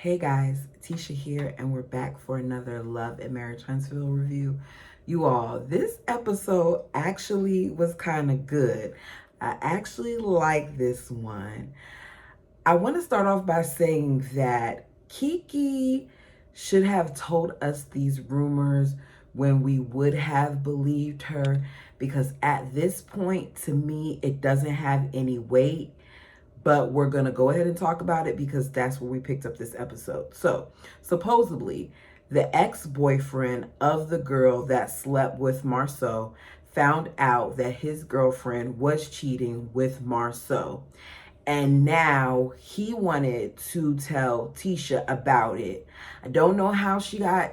Hey guys, Tisha here, and we're back for another Love and Marriage Huntsville review. You all, this episode actually was kind of good. I actually like this one. I want to start off by saying that Kiki should have told us these rumors when we would have believed her, because at this point, to me, it doesn't have any weight, but we're going to go ahead and talk about it because that's where we picked up this episode. So, supposedly, the ex-boyfriend of the girl that slept with Marsau found out that his girlfriend was cheating with Marsau. And now he wanted to tell Tisha about it. I don't know how she got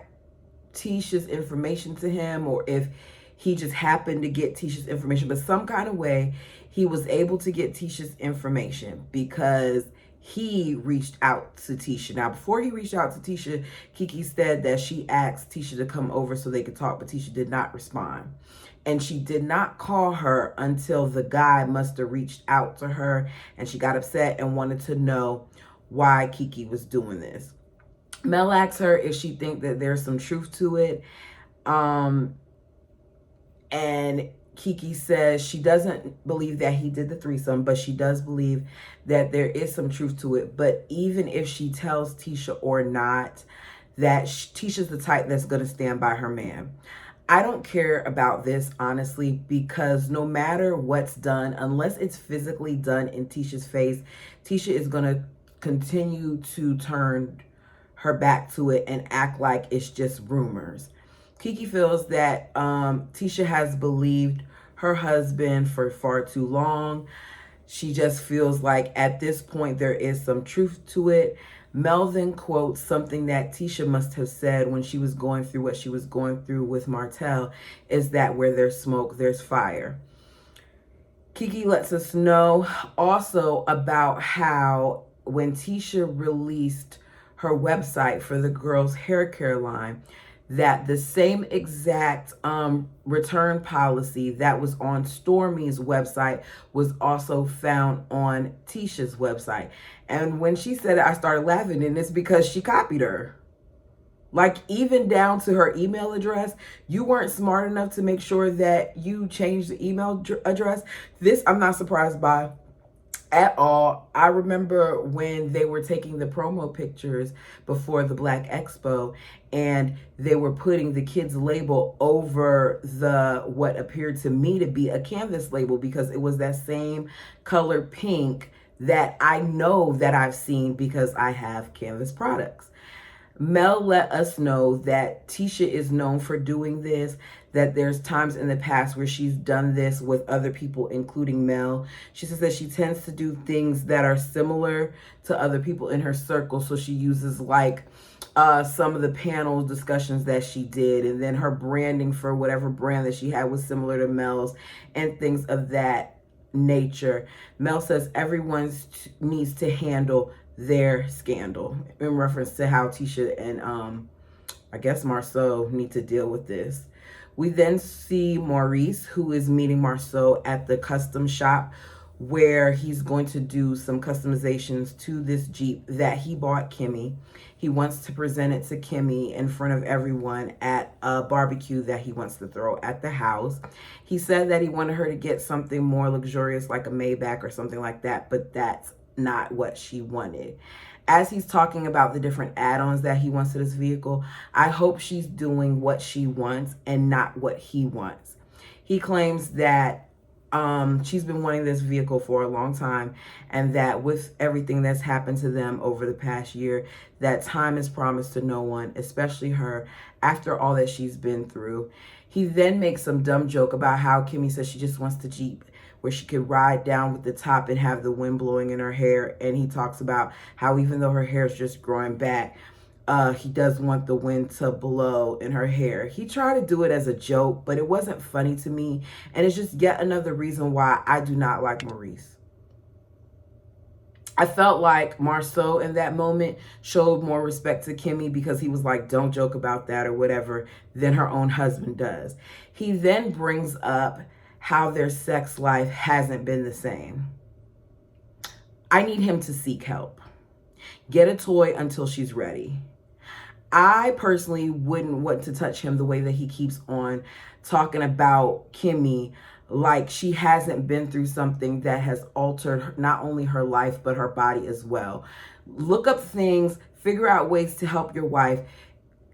Tisha's information to him, or if he just happened to get Tisha's information, but some kind of way he was able to get Tisha's information because he reached out to Tisha. Now, before he reached out to Tisha, Kiki said that she asked Tisha to come over so they could talk, but Tisha did not respond. And she did not call her until the guy must have reached out to her, and she got upset and wanted to know why Kiki was doing this. Mel asks her if she think that there's some truth to it. And Kiki says she doesn't believe that he did the threesome, but she does believe that there is some truth to it. But even if she tells Tisha or not, that Tisha's the type that's going to stand by her man. I don't care about this, honestly, because no matter what's done, unless it's physically done in Tisha's face, Tisha is going to continue to turn her back to it and act like it's just rumors. Kiki feels that Tisha has believed her husband for far too long. She just feels like at this point there is some truth to it. Melvin quotes something that Tisha must have said when she was going through what she was going through with Martell, is that where there's smoke, there's fire. Kiki lets us know also about how when Tisha released her website for the girls' hair care line, that the same exact return policy that was on Stormy's website was also found on Tisha's website. And when she said it, I started laughing, and it's because she copied her. Like, even down to her email address, you weren't smart enough to make sure that you changed the email address. This I'm not surprised by at all. I remember when they were taking the promo pictures before the Black Expo, and they were putting the kids label over the what appeared to me to be a canvas label, because it was that same color pink that I know that I've seen because I have canvas products. Mel let us know that Tisha is known for doing this, that there's times in the past where she's done this with other people, including Mel. She says that she tends to do things that are similar to other people in her circle. So she uses like some of the panel discussions that she did, and then her branding for whatever brand that she had was similar to Mel's, and things of that nature. Mel says everyone needs to handle their scandal, in reference to how Tisha and I guess Marsau need to deal with this. We then see Maurice, who is meeting Marsau at the custom shop, where he's going to do some customizations to this Jeep that he bought Kimmy. He wants to present it to Kimmy in front of everyone at a barbecue that he wants to throw at the house. He said that he wanted her to get something more luxurious, like a Maybach or something like that, but that's not what she wanted. As he's talking about the different add-ons that he wants to this vehicle, I hope she's doing what she wants and not what he wants. He claims that she's been wanting this vehicle for a long time, and that with everything that's happened to them over the past year, that time is promised to no one, especially her, after all that she's been through. He then makes some dumb joke about how Kimmy says she just wants the Jeep where she could ride down with the top and have the wind blowing in her hair. And he talks about how even though her hair is just growing back, he does want the wind to blow in her hair. He tried to do it as a joke, but it wasn't funny to me. And it's just yet another reason why I do not like Maurice. I felt like Marsau in that moment showed more respect to Kimmy, because he was like, don't joke about that or whatever, than her own husband does. He then brings up how their sex life hasn't been the same. I need him to seek help. Get a toy until she's ready. I personally wouldn't want to touch him the way that he keeps on talking about Kimmy like she hasn't been through something that has altered not only her life but her body as well. Look up things, figure out ways to help your wife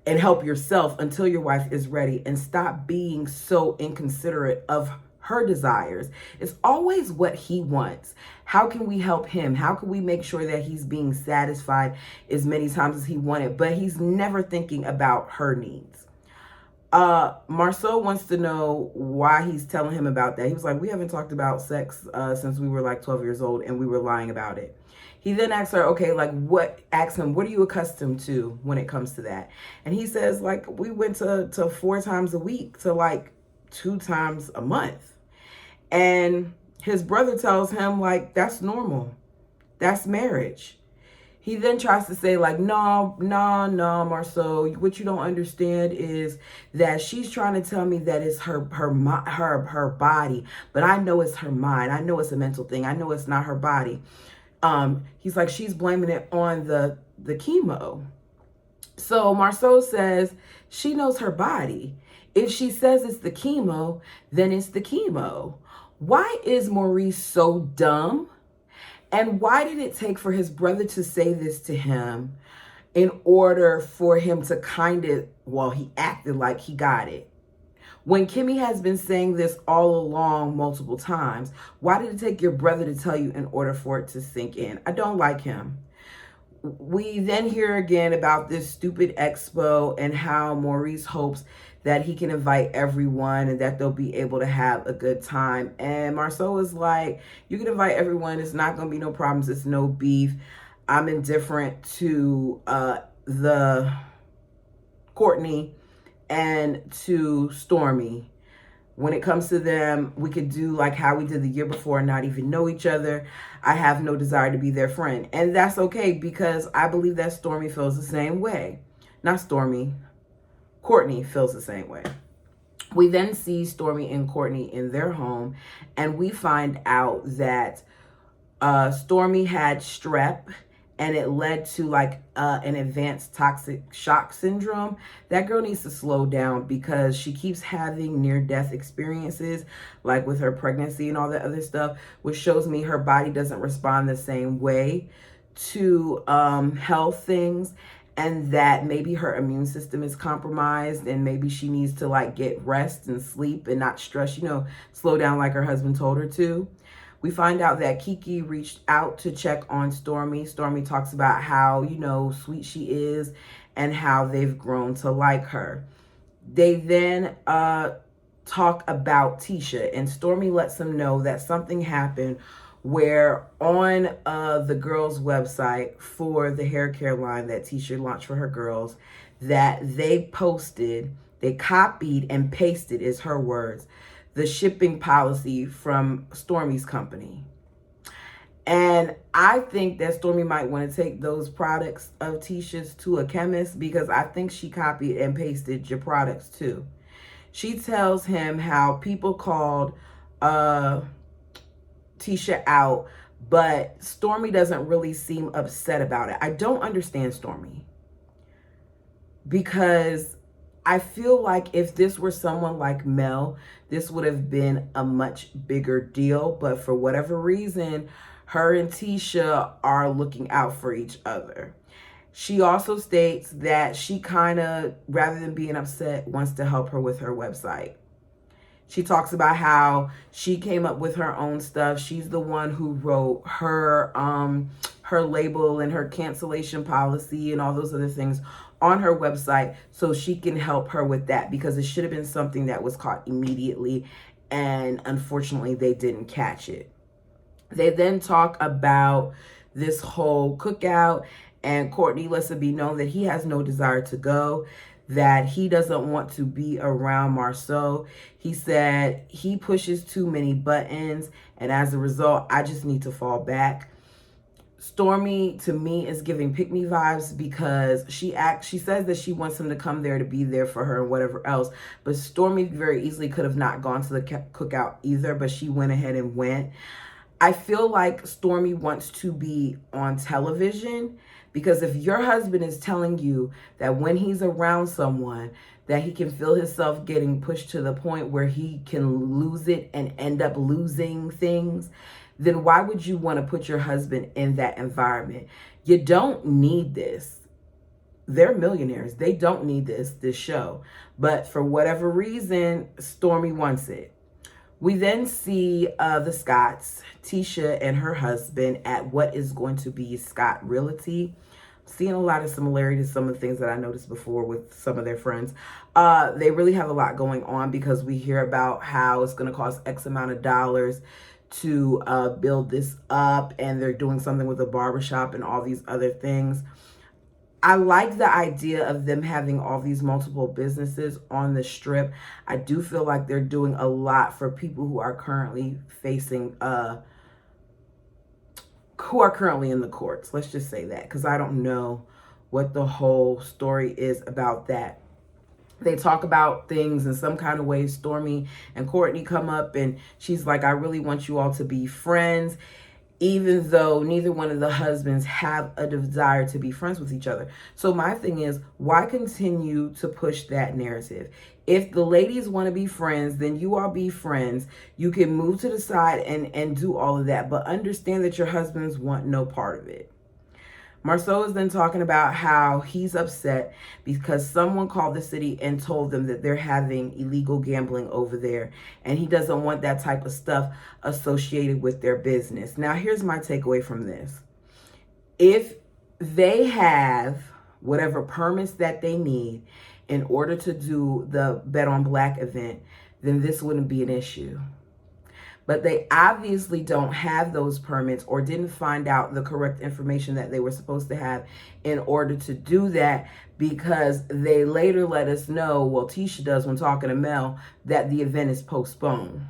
and help yourself until your wife is ready, and stop being so inconsiderate of her desires. It's always what he wants. How can we help him? How can we make sure that he's being satisfied as many times as he wanted? But he's never thinking about her needs. Marsau wants to know why he's telling him about that. He was like, we haven't talked about sex since we were like 12 years old, and we were lying about it. He then asks her, okay, like asks him, what are you accustomed to when it comes to that? And he says, like, we went to 4 times a week to like 2 times a month. And his brother tells him, like, that's normal. That's marriage. He then tries to say, like, no, Marsau, what you don't understand is that she's trying to tell me that it's her body, but I know it's her mind. I know it's a mental thing. I know it's not her body. He's like, she's blaming it on the chemo. So Marsau says she knows her body. If she says it's the chemo, then it's the chemo. Why is Maurice so dumb? And why did it take for his brother to say this to him in order for him to he acted like he got it? When Kimmy has been saying this all along multiple times, why did it take your brother to tell you in order for it to sink in? I don't like him. We then hear again about this stupid expo and how Maurice hopes that he can invite everyone and that they'll be able to have a good time. And Marsau is like, you can invite everyone. It's not going to be no problems. It's no beef. I'm indifferent to the Courtney and to Stormy. When it comes to them, we could do like how we did the year before and not even know each other. I have no desire to be their friend. And that's okay, because I believe that Stormy feels the same way. Not Stormy. Courtney feels the same way. We then see Stormy and Courtney in their home, and we find out that Stormy had strep, and it led to like an advanced toxic shock syndrome. That girl needs to slow down, because she keeps having near-death experiences, like with her pregnancy and all that other stuff, which shows me her body doesn't respond the same way to health things, and that maybe her immune system is compromised, and maybe she needs to like get rest and sleep and not stress, slow down like her husband told her to. We find out that Kiki reached out to check on Stormy. Stormy talks about how, sweet she is and how they've grown to like her. They then talk about Tisha, and Stormy lets them know that something happened where on the girls' website for the hair care line that Tisha launched for her girls, that they copied and pasted, is her words, the shipping policy from Stormy's company. And I think that Stormy might want to take those products of Tisha's to a chemist, because I think she copied and pasted your products too. She tells him how people called Tisha out, but Stormy doesn't really seem upset about it. I don't understand Stormy, because I feel like if this were someone like Mel, this would have been a much bigger deal. But for whatever reason, her and Tisha are looking out for each other. She also states that she kind of, rather than being upset, wants to help her with her website. She talks about how she came up with her own stuff. She's the one who wrote her label and her cancellation policy and all those other things on her website, so she can help her with that, because it should have been something that was caught immediately, and unfortunately they didn't catch it. They then talk about this whole cookout, and Courtney lets it be known that he has no desire to go, that he doesn't want to be around Marsau. He said he pushes too many buttons, and as a result, I just need to fall back. Stormy, to me, is giving pick-me vibes, because she says that she wants him to come there to be there for her and whatever else. But Stormy very easily could have not gone to the cookout either, but she went ahead and went. I feel like Stormy wants to be on television, because if your husband is telling you that when he's around someone that he can feel himself getting pushed to the point where he can lose it and end up losing things, then why would you want to put your husband in that environment? You don't need this. They're millionaires. They don't need this show. But for whatever reason, Stormy wants it. We then see the Scotts, Tisha and her husband, at what is going to be Scott Realty. Seeing a lot of similarity to some of the things that I noticed before with some of their friends. They really have a lot going on, because we hear about how it's going to cost X amount of dollars to build this up, and they're doing something with a barbershop and all these other things. I like the idea of them having all these multiple businesses on the strip. I do feel like they're doing a lot for people who are currently facing, who are currently in the courts. Let's just say that, because I don't know what the whole story is about that. They talk about things in some kind of way. Stormy and Courtney come up, and she's like, I really want you all to be friends, even though neither one of the husbands have a desire to be friends with each other. So my thing is, why continue to push that narrative? If the ladies want to be friends, then you all be friends. You can move to the side and do all of that, but understand that your husbands want no part of it. Marsau is then talking about how he's upset because someone called the city and told them that they're having illegal gambling over there, and he doesn't want that type of stuff associated with their business. Now, here's my takeaway from this. If they have whatever permits that they need in order to do the Bet on Black event, then this wouldn't be an issue. But they obviously don't have those permits, or didn't find out the correct information that they were supposed to have in order to do that, because they later let us know, well, Tisha does when talking to Mel, that the event is postponed.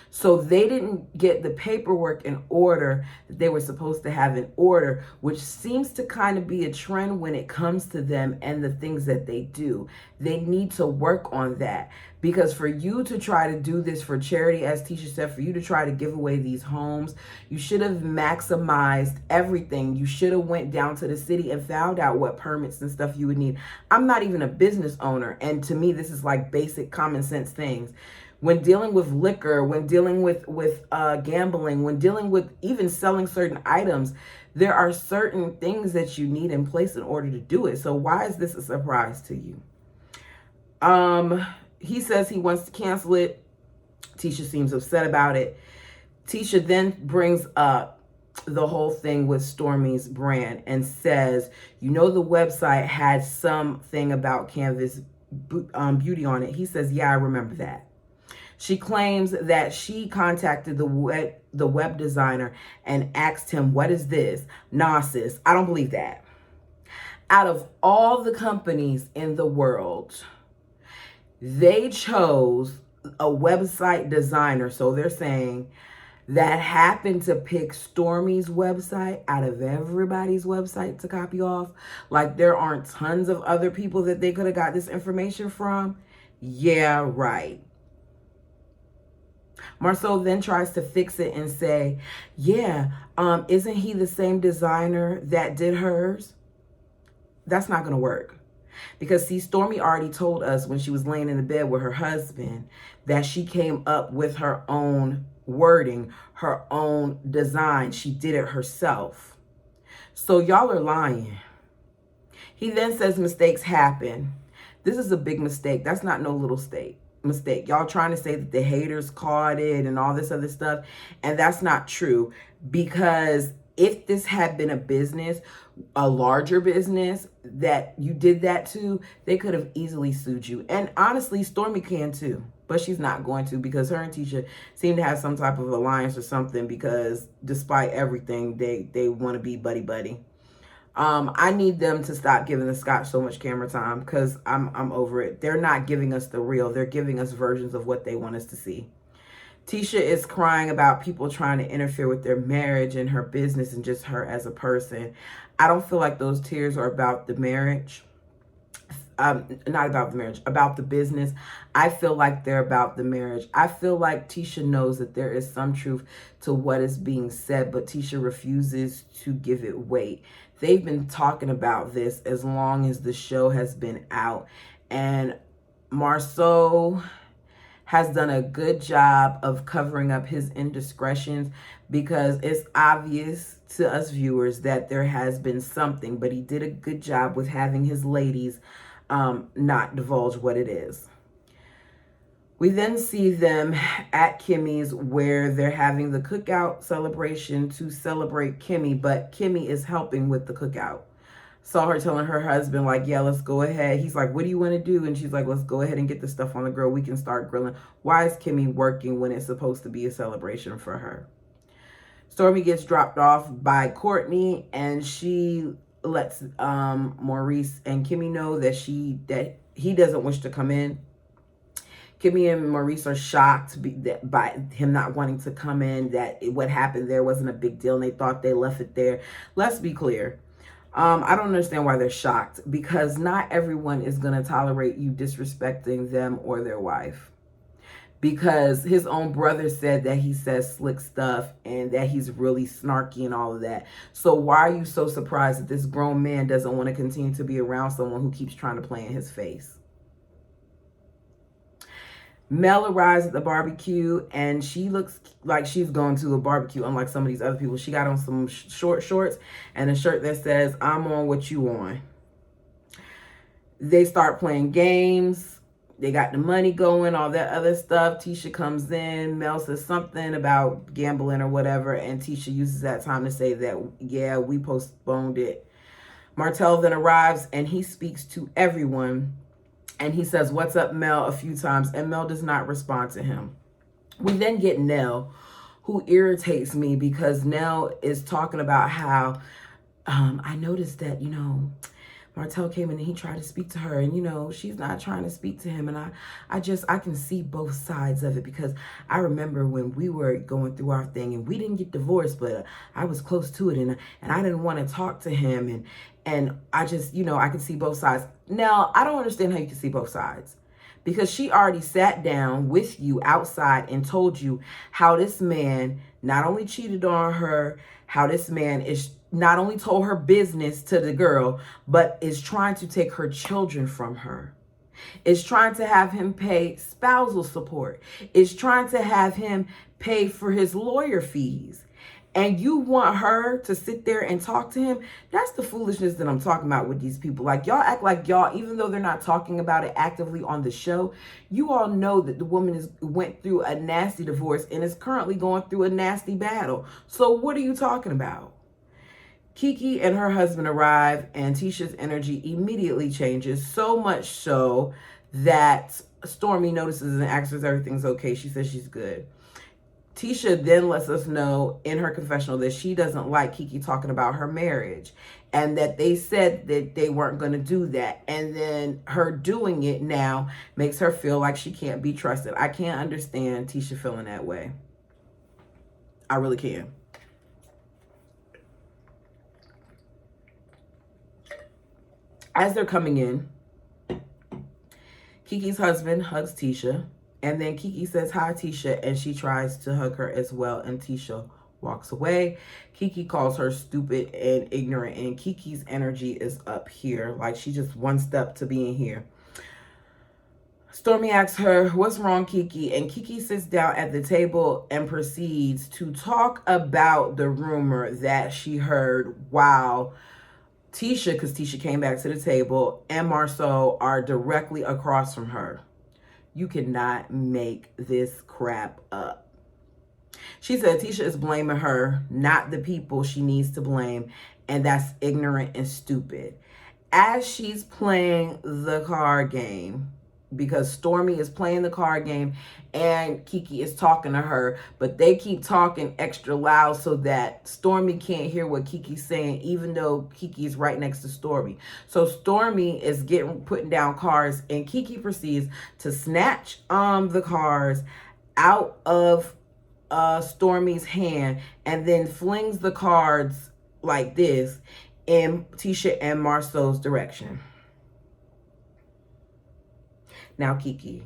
So they didn't get the paperwork in order that they were supposed to have in order, which seems to kind of be a trend when it comes to them and the things that they do. They need to work on that, because for you to try to do this for charity, as Tisha said, for you to try to give away these homes, you should have maximized everything. You should have went down to the city and found out what permits and stuff you would need. I'm not even a business owner, and to me, this is like basic common sense things. When dealing with liquor, when dealing with gambling, when dealing with even selling certain items, there are certain things that you need in place in order to do it. So why is this a surprise to you? He says he wants to cancel it. Tisha seems upset about it. Tisha then brings up the whole thing with Stormy's brand and says, you know, the website had something about Canvas Beauty on it. He says, yeah, I remember that. She claims that she contacted the web designer and asked him, what is this? Nah, sis, I don't believe that. Out of all the companies in the world, they chose a website designer. So they're saying that happened to pick Stormy's website out of everybody's website to copy off. Like there aren't tons of other people that they could have got this information from. Yeah, right. Marsau then tries to fix it and say, yeah, isn't he the same designer that did hers? That's not going to work. Because, see, Stormy already told us when she was laying in the bed with her husband that she came up with her own wording, her own design. She did it herself. So y'all are lying. He then says mistakes happen. This is a big mistake. That's not no little mistake. Y'all trying to say that the haters caught it and all this other stuff, and that's not true. Because if this had been a business, a larger business that you did that to, they could have easily sued you. And honestly, Stormy can too, but she's not going to, because her and Tisha seem to have some type of alliance or something, because despite everything, they want to be buddy. I need them to stop giving the Scotts so much camera time, because I'm over it. They're not giving us the real. They're giving us versions of what they want us to see. Tisha is crying about people trying to interfere with their marriage and her business and just her as a person. I don't feel like those tears are about the marriage. not about the marriage, about the business. I feel like they're about the marriage. I feel like Tisha knows that there is some truth to what is being said, but Tisha refuses to give it weight. They've been talking about this as long as the show has been out, and Marsau has done a good job of covering up his indiscretions, because it's obvious to us viewers that there has been something, but he did a good job with having his ladies not divulge what it is. We then see them at Kimmy's, where they're having the cookout celebration to celebrate Kimmy, but Kimmy is helping with the cookout. Saw her telling her husband, like, yeah, let's go ahead. He's like, what do you want to do? And she's like, let's go ahead and get the stuff on the grill. We can start grilling. Why is Kimmy working when it's supposed to be a celebration for her? Stormy gets dropped off by Courtney, and she lets Maurice and Kimmy know that he doesn't wish to come in. Kimmy and Maurice are shocked by him not wanting to come in, that what happened there wasn't a big deal, and they thought they left it there. Let's be clear. I don't understand why they're shocked, because not everyone is going to tolerate you disrespecting them or their wife. Because his own brother said that he says slick stuff and that he's really snarky and all of that. So why are you so surprised that this grown man doesn't want to continue to be around someone who keeps trying to play in his face? Mel arrives at the barbecue, and she looks like she's going to a barbecue, unlike some of these other people. She got on some short shorts and a shirt that says, I'm on what you on. They start playing games. They got the money going, all that other stuff. Tisha comes in. Mel says something about gambling or whatever, and Tisha uses that time to say that, yeah, we postponed it. Martell then arrives, and he speaks to everyone. And he says, what's up, Mel, a few times, and Mel does not respond to him. We then get Nell, who irritates me, because Nell is talking about how I noticed that, Martell came in and he tried to speak to her, and, she's not trying to speak to him. And I can see both sides of it, because I remember when we were going through our thing and we didn't get divorced, but I was close to it, and I didn't want to talk to him. And I just, I can see both sides. Now, I don't understand how you can see both sides, because she already sat down with you outside and told you how this man not only cheated on her, how this man is not only told her business to the girl, but is trying to take her children from her. Is trying to have him pay spousal support. Is trying to have him pay for his lawyer fees. And you want her to sit there and talk to him? That's the foolishness that I'm talking about with these people. Like, y'all act like y'all, even though they're not talking about it actively on the show, you all know that the woman went through a nasty divorce and is currently going through a nasty battle. So what are you talking about? Kiki and her husband arrive, and Tisha's energy immediately changes, so much so that Stormy notices and asks her everything's okay. She says she's good. Tisha then lets us know in her confessional that she doesn't like Kiki talking about her marriage, and that they said that they weren't going to do that. And then her doing it now makes her feel like she can't be trusted. I can't understand Tisha feeling that way. I really can. As they're coming in, Kiki's husband hugs Tisha. And then Kiki says, hi, Tisha, and she tries to hug her as well, and Tisha walks away. Kiki calls her stupid and ignorant, and Kiki's energy is up here. Like, she just one step to being here. Stormy asks her, what's wrong, Kiki? And Kiki sits down at the table and proceeds to talk about the rumor that she heard while Tisha, because Tisha came back to the table, and Marsau are directly across from her. You cannot make this crap up. She said Tisha is blaming her, not the people she needs to blame, and that's ignorant and stupid. As she's playing the card game, because Stormy is playing the card game and Kiki is talking to her, but they keep talking extra loud so that Stormy can't hear what Kiki's saying, even though Kiki's right next to Stormy. So Stormy is putting down cards, and Kiki proceeds to snatch the cards out of Stormy's hand, and then flings the cards like this in Tisha and Marsau's direction. Now, Kiki,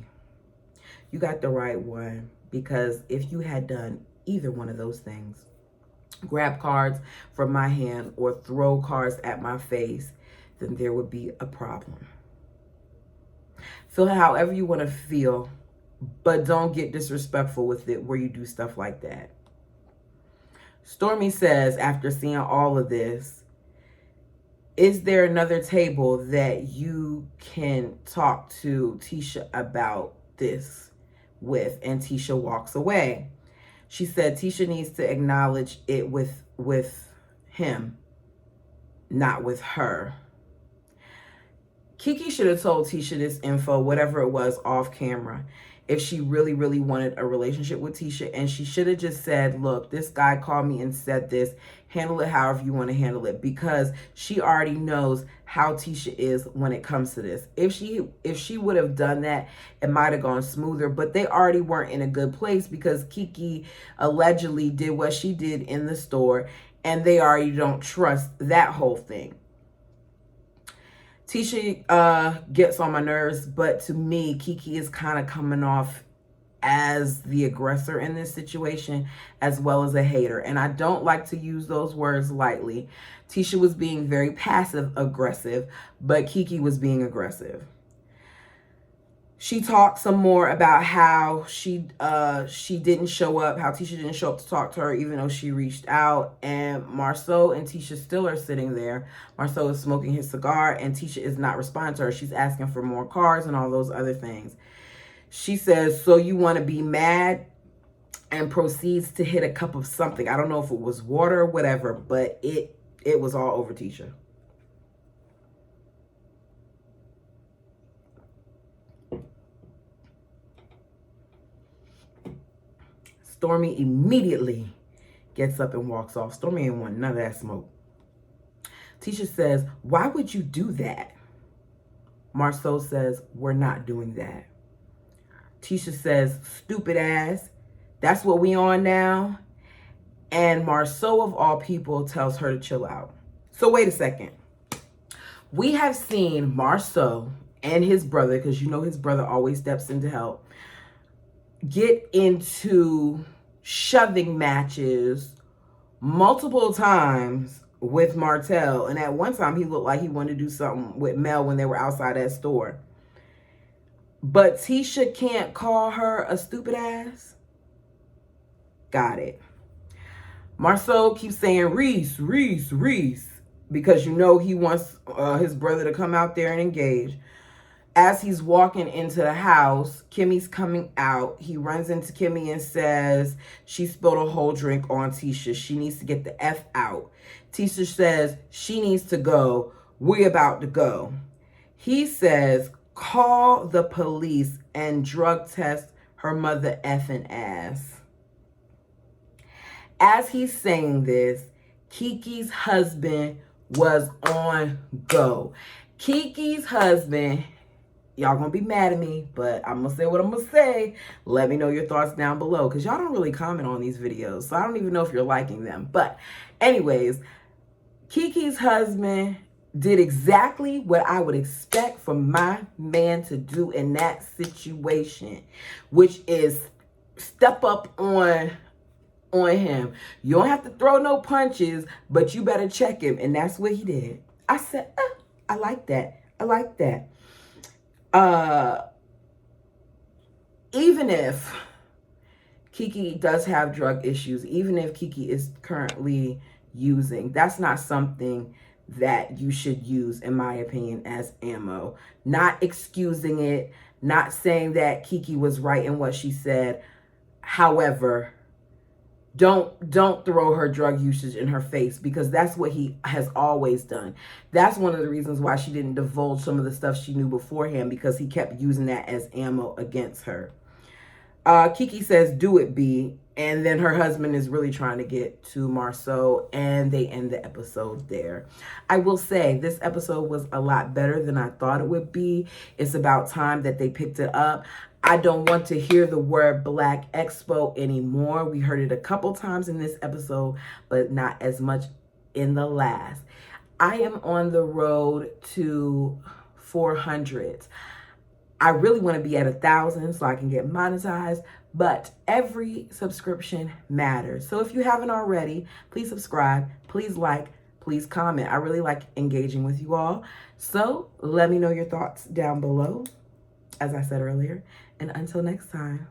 you got the right one, because if you had done either one of those things, grab cards from my hand or throw cards at my face, then there would be a problem. Feel however you want to feel, but don't get disrespectful with it where you do stuff like that. Stormy says, after seeing all of this, is there another table that you can talk to Tisha about this with? And Tisha walks away. She said Tisha needs to acknowledge it with him, not with her. Kiki should have told Tisha this info, whatever it was, off camera, if she really, really wanted a relationship with Tisha. And she should have just said, look, this guy called me and said this. Handle it however you want to handle it, because she already knows how Tisha is when it comes to this. If she would have done that, it might have gone smoother, but they already weren't in a good place because Kiki allegedly did what she did in the store, and they already don't trust that whole thing. Tisha gets on my nerves, but to me, Kiki is kind of coming off as the aggressor in this situation, as well as a hater. And I don't like to use those words lightly. Tisha was being very passive aggressive, but Kiki was being aggressive. She talked some more about how she didn't show up, how Tisha didn't show up to talk to her, even though she reached out. And Marsau and Tisha still are sitting there. Marsau is smoking his cigar, and Tisha is not responding to her. She's asking for more cards and all those other things. She says, so you want to be mad, and proceeds to hit a cup of something. I don't know if it was water or whatever, but it was all over Tisha. Stormy immediately gets up and walks off. Stormy ain't want none of that smoke. Tisha says, why would you do that? Marsau says, we're not doing that. Tisha says, stupid ass. That's what we on now. And Marsau, of all people, tells her to chill out. So wait a second. We have seen Marsau and his brother, because you know his brother always steps in to help, get into shoving matches multiple times with Martell. And at one time, he looked like he wanted to do something with Mel when they were outside that store. But Tisha can't call her a stupid ass? Got it. Marsau keeps saying, Reese, Reese, Reese, because you know he wants his brother to come out there and engage. As he's walking into the house, Kimmy's coming out. He runs into Kimmy and says she spilled a whole drink on Tisha. She needs to get the F out. Tisha says she needs to go. We're about to go. He says, call the police and drug test her mother effing ass. As he's saying this, Kiki's husband was on go. Kiki's husband, y'all gonna be mad at me, but I'm gonna say what I'm gonna say. Let me know your thoughts down below, because y'all don't really comment on these videos, so I don't even know if you're liking them. But anyways, Kiki's husband did exactly what I would expect from my man to do in that situation, which is step up on him. You don't have to throw no punches, but you better check him. And that's what he did. I said, I like that. I like that. Even if Kiki does have drug issues, even if Kiki is currently using, that's not something that you should use, in my opinion, as ammo. Not excusing it, not saying that Kiki was right in what she said. However, don't throw her drug usage in her face, because that's what he has always done. That's one of the reasons why she didn't divulge some of the stuff she knew beforehand, because he kept using that as ammo against her. Kiki says, do it, B. And then her husband is really trying to get to Marsau, and they end the episode there. I will say this episode was a lot better than I thought it would be. It's about time that they picked it up. I don't want to hear the word Black Expo anymore. We heard it a couple times in this episode, but not as much in the last. I am on the road to 400. I really want to be at 1,000 so I can get monetized, but every subscription matters. So if you haven't already, please subscribe, please like, please comment. I really like engaging with you all. So let me know your thoughts down below, as I said earlier. And until next time.